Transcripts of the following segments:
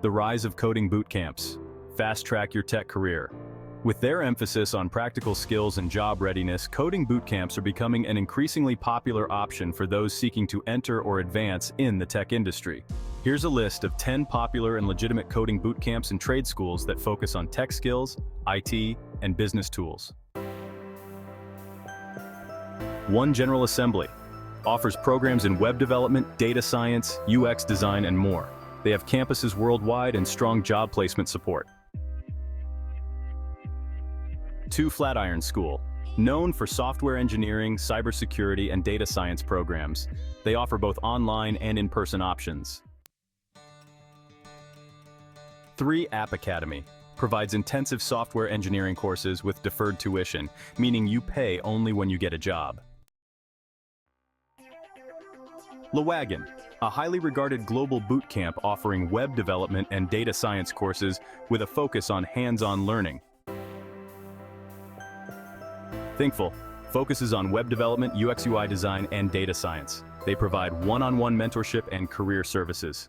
The rise of coding bootcamps. Fast-track your tech career. With their emphasis on practical skills and job readiness, coding bootcamps are becoming an increasingly popular option for those seeking to enter or advance in the tech industry. Here's a list of 10 popular and legitimate coding bootcamps and trade schools that focus on tech skills, IT, and business tools. 1. General Assembly. Offers programs in web development, data science, UX design, and more. They have campuses worldwide and strong job placement support. 2. Flatiron School. Known for software engineering, cybersecurity, and data science programs, they offer both online and in-person options. 3. App Academy. Provides intensive software engineering courses with deferred tuition, meaning you pay only when you get a job. Wagon. A highly regarded global bootcamp offering web development and data science courses with a focus on hands-on learning. Thinkful focuses on web development, UX/UI design, and data science. They provide one-on-one mentorship and career services.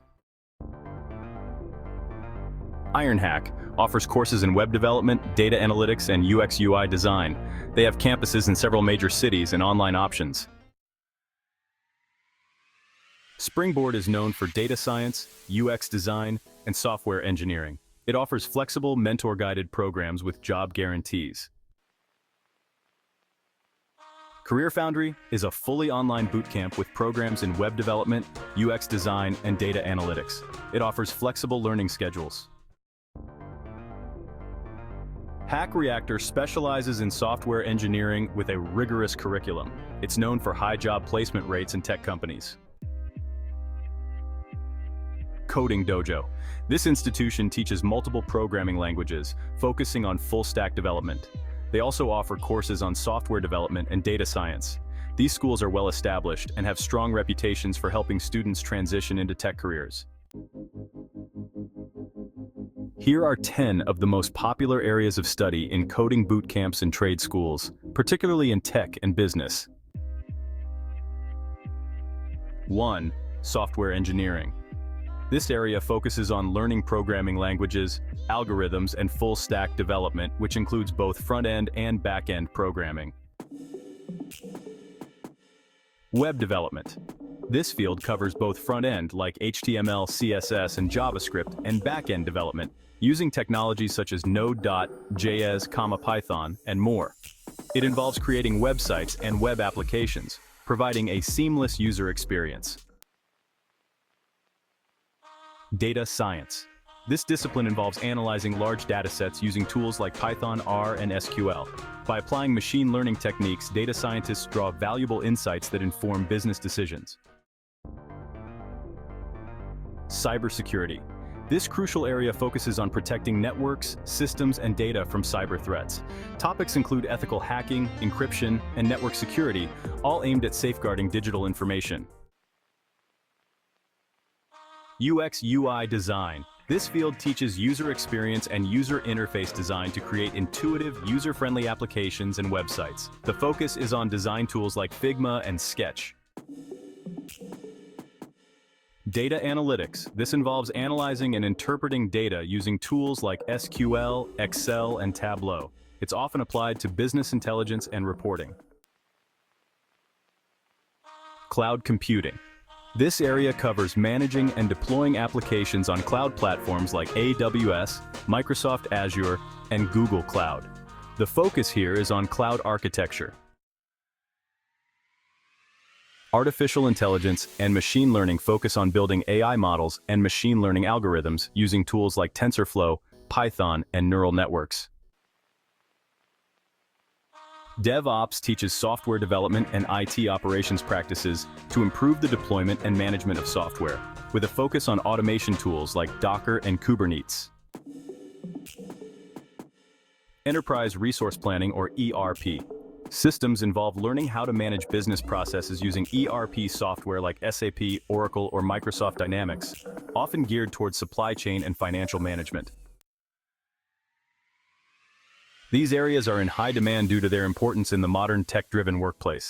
Ironhack offers courses in web development, data analytics, and UX/UI design. They have campuses in several major cities and online options. Springboard is known for data science, UX design, and software engineering. It offers flexible, mentor-guided programs with job guarantees. CareerFoundry is a fully online bootcamp with programs in web development, UX design, and data analytics. It offers flexible learning schedules. Reactor specializes in software engineering with a rigorous curriculum. It's known for high job placement rates in tech companies. Coding Dojo. This institution teaches multiple programming languages, focusing on full-stack development. They also offer courses on software development and data science. These schools are well established and have strong reputations for helping students transition into tech careers. Here are 10 of the most popular areas of study in coding bootcamps and trade schools, particularly in tech and business. 1. Software engineering. This area focuses on learning programming languages, algorithms, and full-stack development, which includes both front-end and back-end programming. Web development. This field covers both front-end, like HTML, CSS, and JavaScript, and back-end development, using technologies such as Node.js, Python, and more. It involves creating websites and web applications, providing a seamless user experience. Data science. This discipline involves analyzing large datasets using tools like Python, R, and SQL. By applying machine learning techniques, data scientists draw valuable insights that inform business decisions. Cybersecurity. This crucial area focuses on protecting networks, systems, and data from cyber threats. Topics include ethical hacking, encryption, and network security, all aimed at safeguarding digital information. UX/UI design. This field teaches user experience and user interface design to create intuitive, user-friendly applications and websites. The focus is on design tools like Figma and Sketch. Data analytics. This involves analyzing and interpreting data using tools like SQL, Excel, and Tableau. It's often applied to business intelligence and reporting. Cloud computing. This area covers managing and deploying applications on cloud platforms like AWS, Microsoft Azure, and Google Cloud. The focus here is on cloud architecture. Artificial intelligence and machine learning focus on building AI models and machine learning algorithms using tools like TensorFlow, Python, and neural networks. DevOps teaches software development and IT operations practices to improve the deployment and management of software, with a focus on automation tools like Docker and Kubernetes. Enterprise Resource Planning, or ERP. Systems involve learning how to manage business processes using ERP software like SAP, Oracle, or Microsoft Dynamics, often geared towards supply chain and financial management. These areas are in high demand due to their importance in the modern tech-driven workplace.